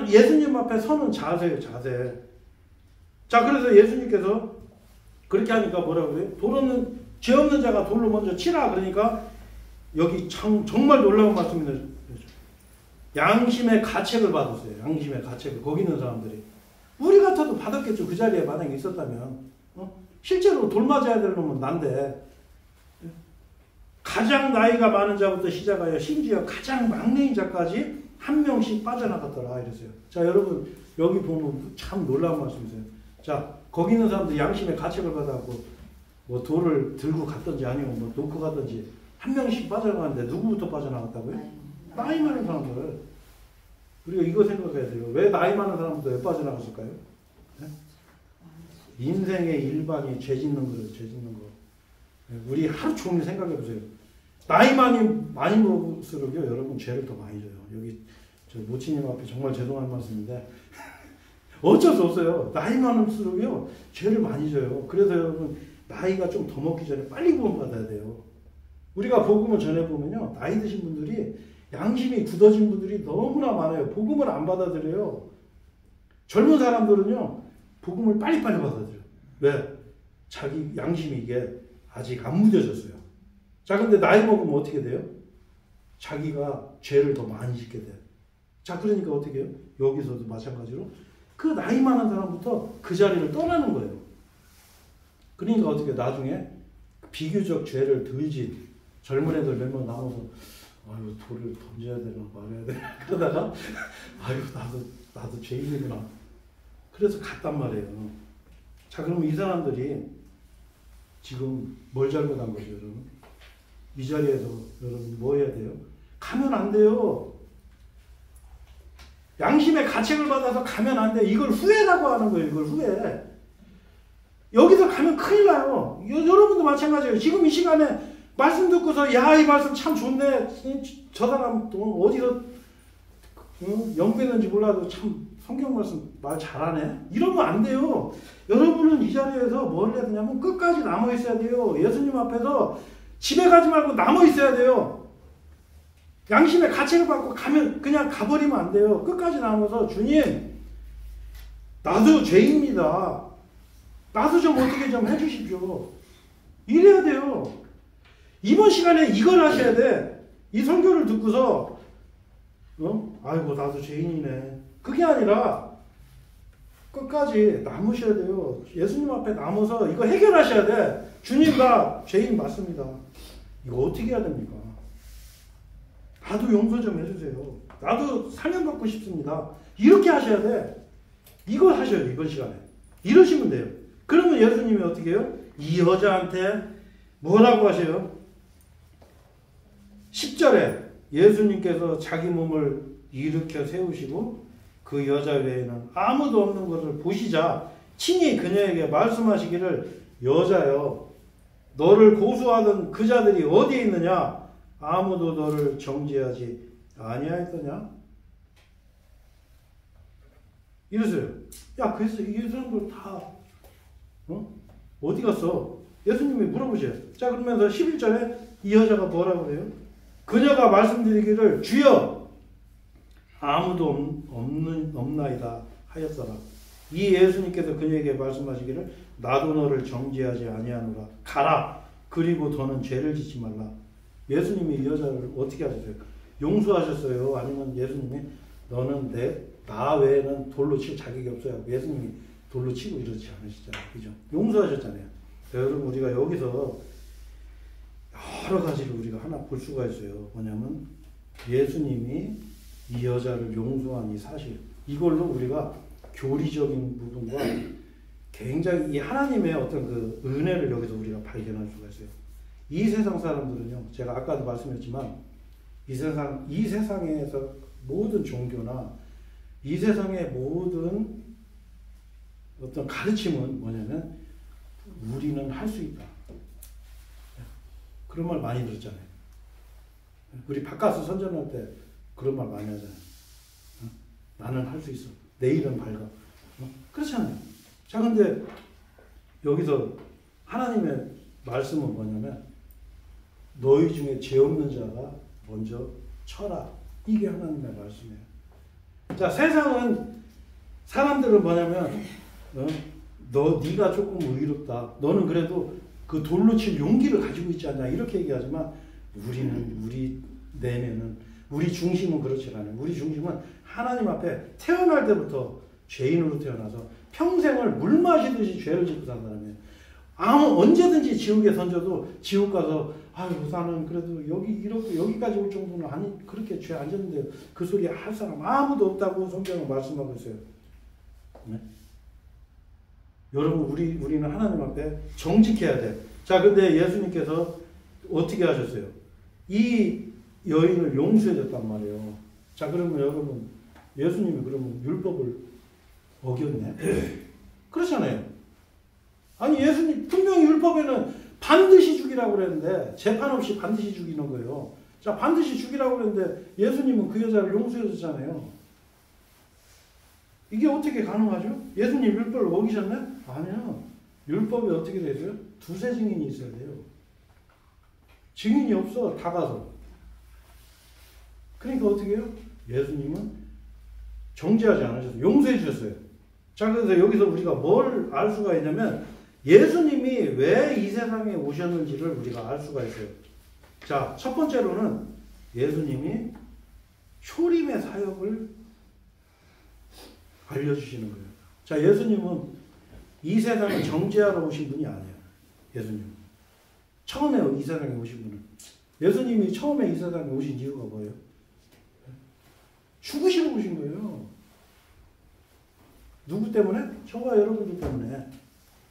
예수님 앞에 서는 자세예요. 자세. 자, 그래서 예수님께서 그렇게 하니까 뭐라고 그래요? 죄 없는 자가 돌로 먼저 치라. 그러니까 여기 정말 놀라운 말씀입니다. 양심의 가책을 받으세요. 양심의 가책을. 거기 있는 사람들이. 우리 같아도 받았겠죠. 그 자리에 만약에 있었다면. 실제로 돌 맞아야 될 놈은 난데. 가장 나이가 많은 자부터 시작하여 심지어 가장 막내인 자까지 한 명씩 빠져나갔더라. 이랬어요. 자, 여러분 여기 보면 참 놀라운 말씀이세요. 자, 거기 있는 사람들 양심의 가책을 받아갖고 뭐 돌을 들고 갔든지 아니면 뭐 놓고 갔든지 한 명씩 빠져나가는데 누구부터 빠져나갔다고요? 나이 많은 사람들. 우리가 이거 생각해야 돼요. 왜 나이 많은 사람부터 왜 빠져나갔을까요? 네? 인생의 일반이 죄 짓는 거예요. 죄 짓는 거. 우리 하루 종일 생각해 보세요. 나이 많이 먹을수록요, 여러분 죄를 더 많이 져요. 여기 저 모치님 앞에 정말 죄송한 말씀인데 어쩔 수 없어요. 나이 많을수록요 죄를 많이 져요. 그래서 여러분 나이가 좀 더 먹기 전에 빨리 구원 받아야 돼요. 우리가 복음을 전해보면요, 나이 드신 분들이 양심이 굳어진 분들이 너무나 많아요. 복음을 안 받아들여요. 젊은 사람들은요 복음을 빨리빨리 받아들여요. 왜? 자기 양심이 이게 아직 안 무뎌졌어요. 자, 근데 나이 먹으면 어떻게 돼요? 자기가 죄를 더 많이 짓게 돼요. 자, 그러니까 어떻게 해요? 여기서도 마찬가지로 그 나이 많은 사람부터 그 자리를 떠나는 거예요. 그러니까 어떻게 나중에 비교적 죄를 덜 진 젊은 애들 몇 명 나와서 아유 돌을 던져야 되나 말아야 되나 그러다가 아유 나도 죄인이구나. 그래서 갔단 말이에요. 자, 그럼 이 사람들이 지금 뭘 잘못한 거죠, 여러분? 이 자리에서 여러분 뭐 해야 돼요? 가면 안 돼요. 양심의 가책을 받아서 가면 안 돼. 이걸 후회라고 하는 거예요. 이걸 후회. 여기서 가면 큰일 나요. 여러분도 마찬가지예요. 지금 이 시간에 말씀 듣고서 야, 이 말씀 참 좋네. 저 사람 어디서 연구했는지 몰라도 참 성경 말씀 말 잘하네. 이러면 안 돼요. 여러분은 이 자리에서 뭘 해야 되냐면 끝까지 남아 있어야 돼요. 예수님 앞에서 집에 가지 말고 남아 있어야 돼요. 양심의 가책을 받고 가면 그냥 가버리면 안 돼요. 끝까지 남아서 주님 나도 죄입니다. 나도 좀 어떻게 좀 해주십시오. 이래야 돼요. 이번 시간에 이걸 하셔야 돼. 이 설교를 듣고서 아이고 나도 죄인이네. 그게 아니라 끝까지 남으셔야 돼요. 예수님 앞에 남아서 이거 해결하셔야 돼. 주님 나 죄인 맞습니다. 이거 어떻게 해야 됩니까? 나도 용서 좀 해주세요. 나도 사명받고 싶습니다. 이렇게 하셔야 돼. 이걸 하셔야 돼, 이번 시간에. 이러시면 돼요. 그러면 예수님이 어떻게 해요? 이 여자한테 뭐라고 하세요? 10절에 예수님께서 자기 몸을 일으켜 세우시고 그 여자 외에는 아무도 없는 것을 보시자 친히 그녀에게 말씀하시기를 여자여 너를 고소하던 그 자들이 어디에 있느냐? 아무도 너를 정죄하지 아니하였더냐? 이러세요. 야, 그래서 이 사람들 다 어디 갔어? 예수님이 물어보세요. 자, 그러면서 11절에 이 여자가 뭐라고 그래요? 그녀가 말씀드리기를 주여 아무도 없나이다 하였더라. 이 예수님께서 그녀에게 말씀하시기를 나도 너를 정죄하지 아니하노라. 가라. 그리고 더는 죄를 짓지 말라. 예수님이 이 여자를 어떻게 하셨어요? 용서하셨어요? 아니면 예수님이 너는 나 외에는 돌로 칠 자격이 없어요. 예수님이 돌로 치고 이러지 않으시잖아요. 그죠? 용서하셨잖아요. 여러분 우리가 여기서 여러 가지를 우리가 하나 볼 수가 있어요. 뭐냐면 예수님이 이 여자를 용서한 이 사실, 이걸로 우리가 교리적인 부분과 굉장히 이 하나님의 어떤 그 은혜를 여기서 우리가 발견할 수가 있어요. 이 세상 사람들은요, 제가 아까도 말씀했지만 이 세상에서 모든 종교나 이 세상의 모든 어떤 가르침은 뭐냐면 우리는 할 수 있다. 그런 말 많이 들었잖아요. 우리 바카스 선전할 때 그런 말 많이 하잖아요. 나는 할 수 있어. 내일은 밝아. 그렇잖아요. 자, 근데 여기서 하나님의 말씀은 뭐냐면 너희 중에 죄 없는 자가 먼저 쳐라. 이게 하나님의 말씀이에요. 자, 세상은 사람들은 뭐냐면 네가 조금 의롭다. 너는 그래도 그 돌로 칠 용기를 가지고 있지 않냐 이렇게 얘기하지만 우리 내면은 우리 중심은 그렇지 않아요. 우리 중심은 하나님 앞에 태어날 때부터 죄인으로 태어나서 평생을 물 마시듯이 죄를 짓고 산 사람이에요. 언제든지 지옥에 던져도 지옥 가서 아유 나는 그래도 여기까지 올 정도는 아니 그렇게 죄 안 졌는데요. 그 소리 할 사람 아무도 없다고 성경은 말씀하고 있어요. 네? 여러분 우리는 하나님 앞에 정직해야 돼. 자, 근데 예수님께서 어떻게 하셨어요? 이 여인을 용서해 줬단 말이에요. 자, 그러면 여러분 예수님이 그러면 율법을 어겼네? 그렇잖아요. 아니 예수님 분명히 율법에는 반드시 죽이라고 그랬는데 재판 없이 반드시 죽이는 거예요. 자, 반드시 죽이라고 그랬는데 예수님은 그 여자를 용서해 줬잖아요. 이게 어떻게 가능하죠? 예수님 율법을 어기셨네? 아니요. 율법이 어떻게 되세요? 두세 증인이 있어야 돼요. 증인이 없어. 다 가서. 그러니까 어떻게 해요? 예수님은 정죄하지 않으셨어요. 용서해 주셨어요. 자, 그래서 여기서 우리가 뭘 알 수가 있냐면 예수님이 왜 이 세상에 오셨는지를 우리가 알 수가 있어요. 자, 첫 번째로는 예수님이 초림의 사역을 알려주시는 거예요. 자, 예수님은 이 세상을 정죄하러 오신 분이 아니에요. 예수님. 처음에 이 세상에 오신 분은. 예수님이 처음에 이 세상에 오신 이유가 뭐예요? 죽으시러 오신 거예요. 누구 때문에? 저와 여러분들 때문에.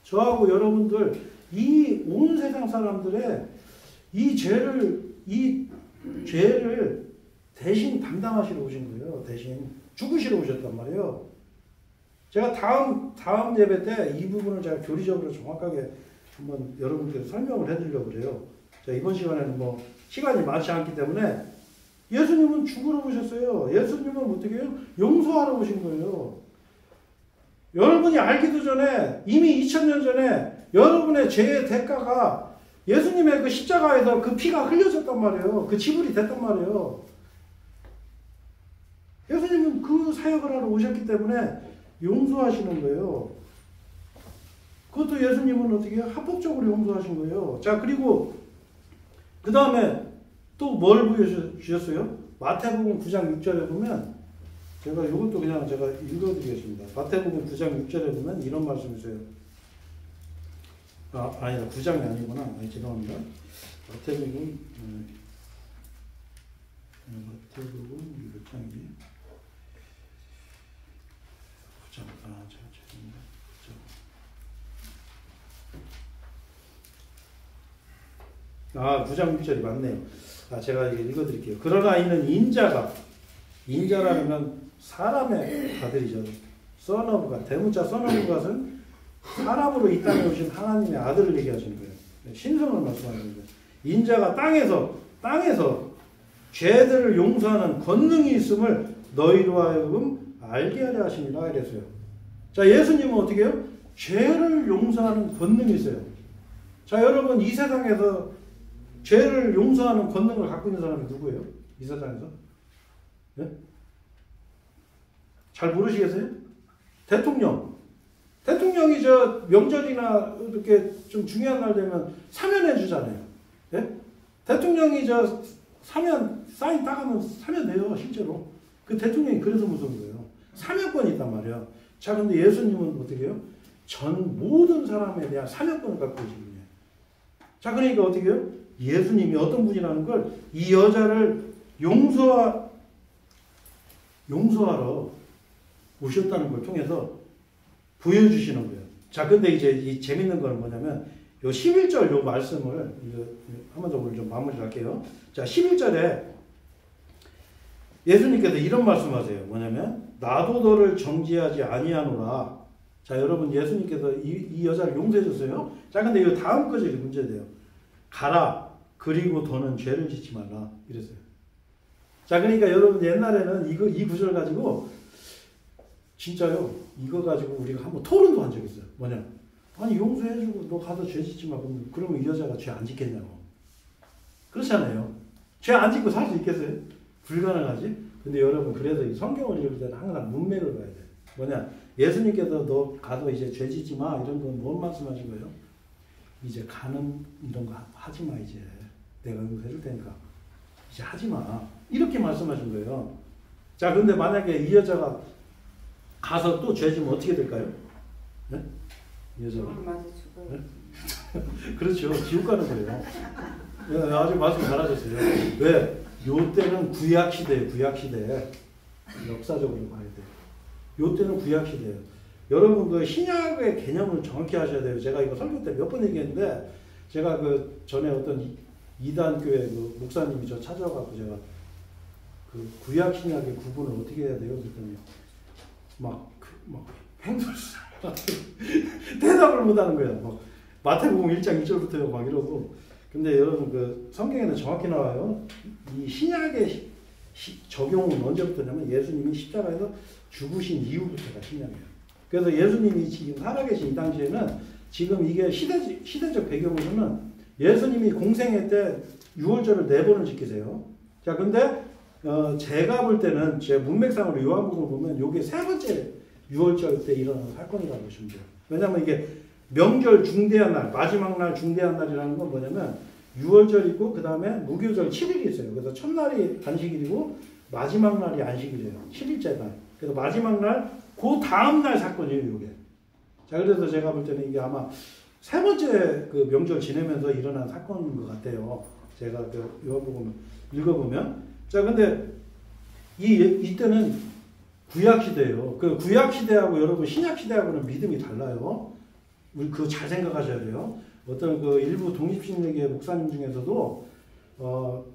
저하고 여러분들, 이 온 세상 사람들의 이 죄를 대신 담당하시러 오신 거예요. 대신 죽으시러 오셨단 말이에요. 제가 다음 예배 때 이 부분을 제가 교리적으로 정확하게 한번 여러분께 설명을 해드리려고 그래요. 자, 이번 시간에는 뭐 시간이 많지 않기 때문에 예수님은 죽으러 오셨어요. 예수님은 어떻게 해요? 용서하러 오신 거예요. 여러분이 알기도 전에 이미 2000년 전에 여러분의 죄의 대가가 예수님의 그 십자가에서 그 피가 흘려졌단 말이에요. 그 지불이 됐단 말이에요. 예수님은 그 사역을 하러 오셨기 때문에 용서하시는 거예요. 그것도 예수님은 어떻게 해요? 합법적으로 용서하신 거예요. 자, 그리고 그 다음에 또 뭘 보여주셨어요? 마태복음 9장 6절에 보면 제가 이것도 그냥 제가 읽어드리겠습니다. 마태복음 9장 6절에 보면 이런 말씀이 있어요. 아니다. 9장이 아니구나. 죄송합니다. 마태복음 마태복음 몇 장이지? 9장. 제가 죄송합니다. 9장 6절이 맞네요. 제가 읽어드릴게요. 그러나 이는 인자라는 건 사람의 아들이죠. 선어브가, 대문자 선어브가는 사람으로 이 땅에 오신 하나님의 아들을 얘기하시는 거예요. 신성을 말씀하는 거예요. 인자가 땅에서 죄들을 용서하는 권능이 있음을 너희로 하여금 알게 하려 하시니라 이랬어요. 자, 예수님은 어떻게 해요? 죄를 용서하는 권능이 있어요. 자, 여러분, 이 세상에서 죄를 용서하는 권능을 갖고 있는 사람이 누구예요? 이 세상에서? 네? 잘 모르시겠어요? 대통령이 저 명절이나 이렇게 좀 중요한 날 되면 사면해 주잖아요. 네? 대통령이 저 사인 따가면 사면돼요, 실제로. 그 대통령이 그래서 무서운 거예요. 사면권이 있단 말이에요. 자, 근데 예수님은 어떻게 해요? 전 모든 사람에 대한 사면권을 갖고 계신 분이에요. 자, 그러니까 어떻게 해요? 예수님이 어떤 분이라는 걸 이 여자를 용서하러 오셨다는 걸 통해서 보여주시는 거예요. 자, 근데 이제 이 재밌는 건 뭐냐면 요 11절 요 말씀을 한번 더 오늘 좀 마무리를 할게요. 자, 11절에 예수님께서 이런 말씀하세요. 뭐냐면 나도 너를 정죄하지 아니하노라. 자, 여러분, 예수님께서 이 여자를 용서해 줬어요. 자, 근데 이 다음 거절이 문제돼요. 가라. 그리고 더는 죄를 짓지 말라. 이랬어요. 자, 그러니까 여러분, 옛날에는 이 구절 가지고 진짜요. 이거 가지고 우리가 한번 토론도 한 적 있어요. 뭐냐? 아니, 용서해주고 너 가서 죄 짓지 마. 그러면 이 여자가 죄 안 짓겠냐고. 그렇잖아요. 죄 안 짓고 살 수 있겠어요? 불가능하지? 근데 여러분, 그래서 이 성경을 읽을 때는 항상 문맥을 봐야 돼. 뭐냐? 예수님께서 너 가서 이제 죄 짓지 마. 이런 건 뭔 말씀하신 거예요? 이제 가는 이런 거 하지 마. 이제 내가 용서해 줄 테니까 이제 하지 마. 이렇게 말씀하신 거예요. 자, 근데 만약에 이 여자가 가서 또 죄 지면 어떻게 될까요? 네? 이 여자가? 맞아, 죽어요. 네? 그렇죠. 지옥 가는 거예요. 네, 아주 말씀 잘하셨어요. 왜? 요 때는 구약시대예요. 구약시대. 역사적으로 봐야 돼요. 요 때는 구약시대예요. 여러분, 그 신약의 개념을 정확히 하셔야 돼요. 제가 이거 설교 때 몇 번 얘기했는데, 제가 그 전에 어떤 이단교회 그 목사님이 저 찾아와갖고 제가 그 구약 신약의 구분을 어떻게 해야 돼요? 그랬더니 막 횡설수설 대답을 못하는 거예요. 막 마태복음 1장 2절부터 막 이러고. 근데 여러분, 그 성경에는 정확히 나와요. 이 신약의 적용은 언제부터냐면 예수님이 십자가에서 죽으신 이후부터가 신약이에요. 그래서 예수님이 지금 살아계신 이 당시에는 지금 이게 시대적 배경으로는 예수님이 공생애 때 유월절을 4번을 지키세요. 자, 근데 제가 볼 때는 제 문맥상으로 요한복음을 보면 이게 3번째 유월절 때 일어나는 사건이라고 보시면 돼요. 왜냐하면 이게 명절 중대한 날, 마지막 날 중대한 날이라는 건 뭐냐면 유월절이고 그 다음에 무교절 7일이 있어요. 그래서 첫날이 안식일이고 마지막 날이 안식일이에요. 7일째 날. 그래서 마지막 날, 그 다음 날 사건이에요, 이게. 자, 그래서 제가 볼 때는 이게 아마 3번째 그 명절 지내면서 일어난 사건인 것 같아요. 제가 그 요한복음 읽어보면. 자, 근데 이때는 구약시대예요. 그 구약시대하고 여러분 신약시대하고는 믿음이 달라요. 우리 그거 잘 생각하셔야 돼요. 어떤 그 일부 독립신학의 목사님 중에서도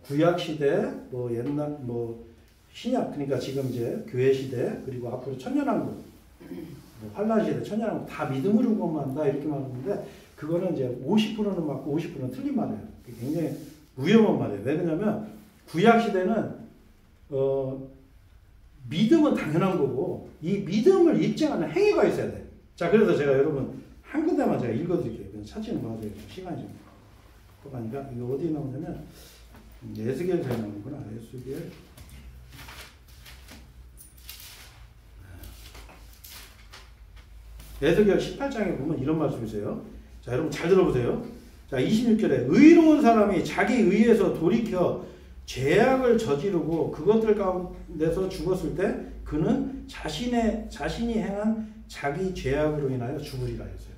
구약시대, 뭐 옛날, 뭐 신약, 그러니까 지금 이제 교회시대, 그리고 앞으로 천년왕국, 뭐 환란시대, 천년왕국 다 믿음으로 것만다 이렇게 말하는데 그거는 이제 50%는 맞고 50%는 틀린 말이에요. 굉장히 위험한 말이에요. 왜 그러냐면 구약시대는 믿음은 당연한 거고 이 믿음을 입증하는 행위가 있어야 돼. 자, 그래서 제가 여러분 한 군데만 제가 읽어드릴게요. 그냥 찾지는 마세요. 시간이 좀 급하니까. 이거 어디에 나오냐면 에스겔서에 나오는구나. 에스겔. 에스겔 18장에 보면 이런 말씀이세요. 자, 여러분 잘 들어보세요. 자, 26절에 의로운 사람이 자기 의에서 돌이켜 죄악을 저지르고 그것들 가운데서 죽었을 때 그는 자신이 행한 자기 죄악으로 인하여 죽으리라 했어요.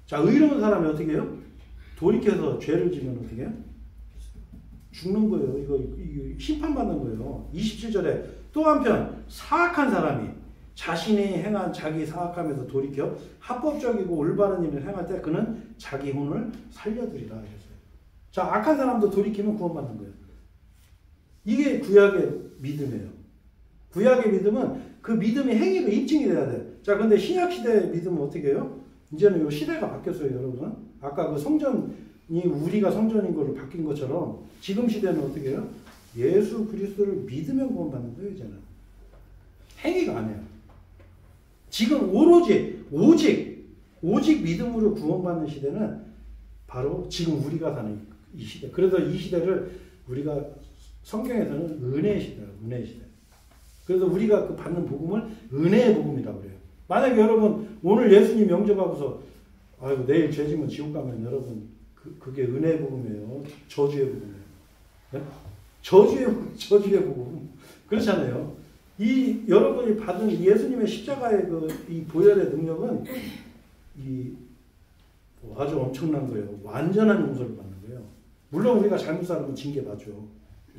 자, 의로운 사람이 어떻게 해요? 돌이켜서 죄를 지면 어떻게 해요? 죽는 거예요. 이거 심판받는 거예요. 27절에 또 한편 사악한 사람이 자신이 행한 자기 사악함에서 돌이켜 합법적이고 올바른 일을 행할 때 그는 자기 혼을 살려두리라 하셨어요. 자, 악한 사람도 돌이키면 구원받는 거예요. 이게 구약의 믿음이에요. 구약의 믿음은 그 믿음이 행위로 입증이 돼야 돼요. 자, 근데 신약시대의 믿음은 어떻게 해요? 이제는 이 시대가 바뀌었어요, 여러분. 아까 그 성전이 우리가 성전인 거로 바뀐 것처럼 지금 시대는 어떻게 해요? 예수 그리스도를 믿으면 구원받는 거예요, 이제는. 행위가 아니에요. 지금 오직 믿음으로 구원받는 시대는 바로 지금 우리가 사는 이 시대. 그래서 이 시대를 우리가 성경에서는 은혜의 시대라고, 은혜의 시대. 그래서 우리가 그 받는 복음을 은혜의 복음이라고 그래요. 만약에 여러분 오늘 예수님 영접하고서 아이고 내일 죄지면 지옥 가면 여러분 그게 은혜의 복음이에요. 저주의 복음이에요. 네? 저주의 복음. 그렇잖아요. 이 여러분이 받은 예수님의 십자가의 이 보혈의 능력은 아주 엄청난 거예요. 완전한 용서를 받는 거예요. 물론 우리가 잘못 살면 징계 받죠.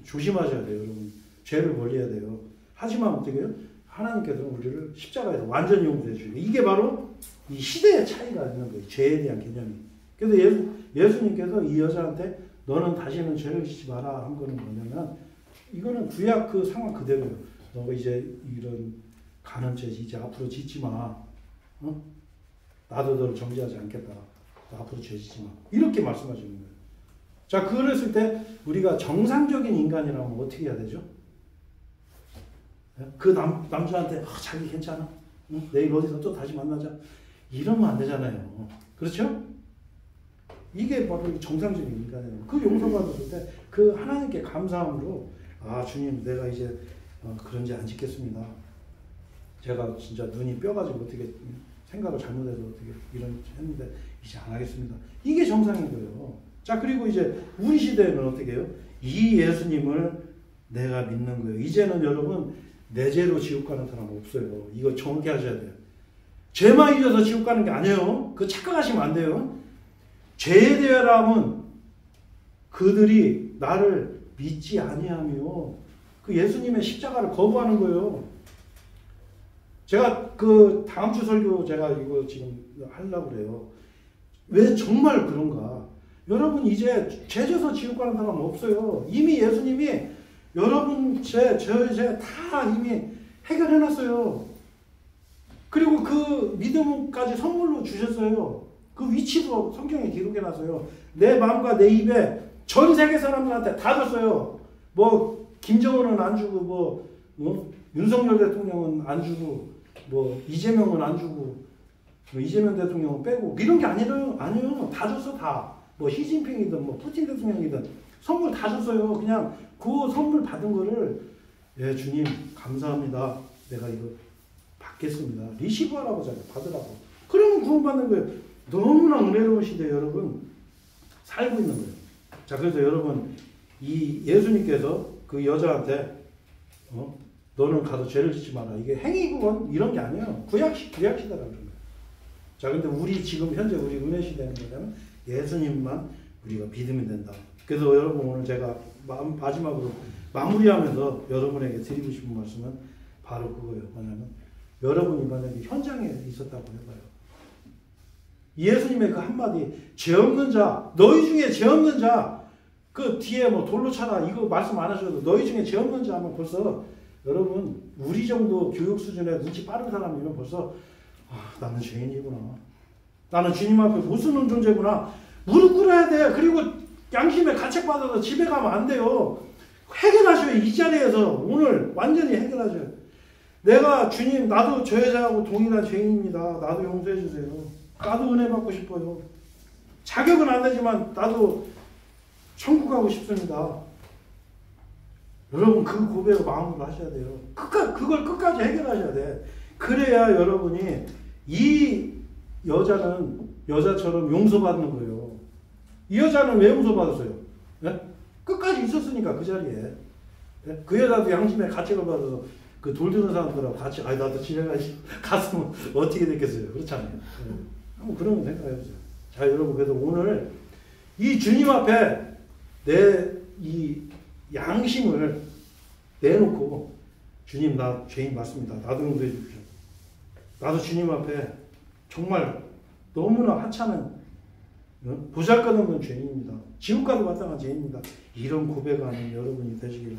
조심하셔야 돼요, 여러분. 죄를 멀리해야 돼요. 하지만 어떻게 해요? 하나님께서는 우리를 십자가에서 완전히 용서해 주시고 이게 바로 이 시대의 차이가 있는 거예요. 죄에 대한 개념이. 그래서 예수님께서 이 여자한테 너는 다시는 죄를 짓지 마라 한 거는 뭐냐면 이거는 구약 그 상황 그대로예요. 너 이제 이런 가는 죄 이제 앞으로 짓지 마. 어? 나도 너를 정죄하지 않겠다. 너 앞으로 죄 짓지 마. 이렇게 말씀하시는 거예요. 자, 그랬을 때 우리가 정상적인 인간이라면 어떻게 해야 되죠? 그 남자한테 자기 괜찮아? 응? 내일 어디서 또 다시 만나자? 이러면 안 되잖아요. 그렇죠? 이게 바로 정상적인 인간이에요. 그 용서받았을 때 그 하나님께 감사함으로 아 주님 내가 이제 그런 죄 안 짓겠습니다. 제가 진짜 눈이 뼈가지고 어떻게 생각을 잘못해서 어떻게 이런 했는데 이제 안 하겠습니다. 이게 정상인 거예요. 자, 그리고 이제 우리 시대에는 어떻게 해요? 이 예수님을 내가 믿는 거예요. 이제는 여러분 내 죄로 지옥 가는 사람 없어요. 이거 정확히 하셔야 돼요. 죄만 잊어서 지옥 가는 게 아니에요. 그거 착각하시면 안 돼요. 죄에 대하여는 그들이 나를 믿지 아니하며 그 예수님의 십자가를 거부하는 거예요. 제가 그 다음 주 설교 제가 이거 지금 하려고 그래요. 왜 정말 그런가? 여러분 이제 죄 져서 지옥 가는 사람 없어요. 이미 예수님이 여러분 죄 다 이미 해결해놨어요. 그리고 그 믿음까지 선물로 주셨어요. 그 위치도 성경에 기록해놨어요. 내 마음과 내 입에 전 세계 사람들한테 다 줬어요. 뭐 김정은은 안 주고 윤석열 대통령은 안 주고 이재명은 안 주고 이재명 대통령은 빼고 이런 게 아니에요. 다 줬어 다. 시진핑이든 푸틴 대통령이든 선물 다 줬어요. 그냥 그 선물 받은 거를 예 주님 감사합니다. 내가 이거 받겠습니다. 리시브하라고 하잖아요. 받으라고. 그러면 구원받는 거예요. 너무나 은혜로운 시대에 여러분 살고 있는 거예요. 자, 그래서 여러분 이 예수님께서 그 여자한테 너는 가서 죄를 짓지 마라. 이게 행위구원 이런 게 아니에요. 구약 시대라 그런 거예요. 자, 근데 우리 지금 현재 우리 은혜 시대는 뭐냐면 예수님만 우리가 믿으면 된다. 그래서 여러분 오늘 제가 마지막으로 마무리하면서 여러분에게 드리고 싶은 말씀은 바로 그거예요. 뭐냐면 여러분이 만약에 현장에 있었다고 해봐요. 예수님의 그 한마디 죄 없는 자 너희 중에 죄 없는 자 그 뒤에 돌로 차라 이거 말씀 안 하셔도 너희 중에 죄 없는 자 하면 벌써 여러분 우리 정도 교육 수준에 눈치 빠른 사람이면 벌써 나는 죄인이구나. 나는 주님 앞에 못 쓰는 존재구나. 무릎 꿇어야 돼. 그리고 양심에 가책받아서 집에 가면 안 돼요. 해결하셔요. 이 자리에서 오늘 완전히 해결하셔요. 내가 주님 나도 저 여자하고 동일한 죄인입니다. 나도 용서해 주세요. 나도 은혜 받고 싶어요. 자격은 안 되지만 나도 천국 가고 싶습니다. 여러분 그 고백을 마음으로 하셔야 돼요. 그걸 끝까지 해결하셔야 돼. 그래야 여러분이 이 여자처럼 용서받는 거예요. 이 여자는 왜 용서받았어요? 네? 끝까지 있었으니까 그 자리에. 네? 그 여자도 양심의 가책을 받아서 그 돌 드는 사람들하고 같이 나도 집에 갔으면 어떻게 됐겠어요? 그렇잖아요. 네. 한번 그런 생각해보세요. 자, 여러분 그래서 오늘 이 주님 앞에 이 양심을 내놓고 주님 나 죄인 맞습니다. 나도 용서해 주십시오. 나도 주님 앞에 정말 너무나 하찮은 보잘것없는 죄인입니다. 지옥 가도 마땅한 죄인입니다. 이런 고백하는 여러분이 되시기를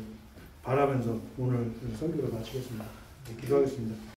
바라면서 오늘 설교를 마치겠습니다. 기도하겠습니다.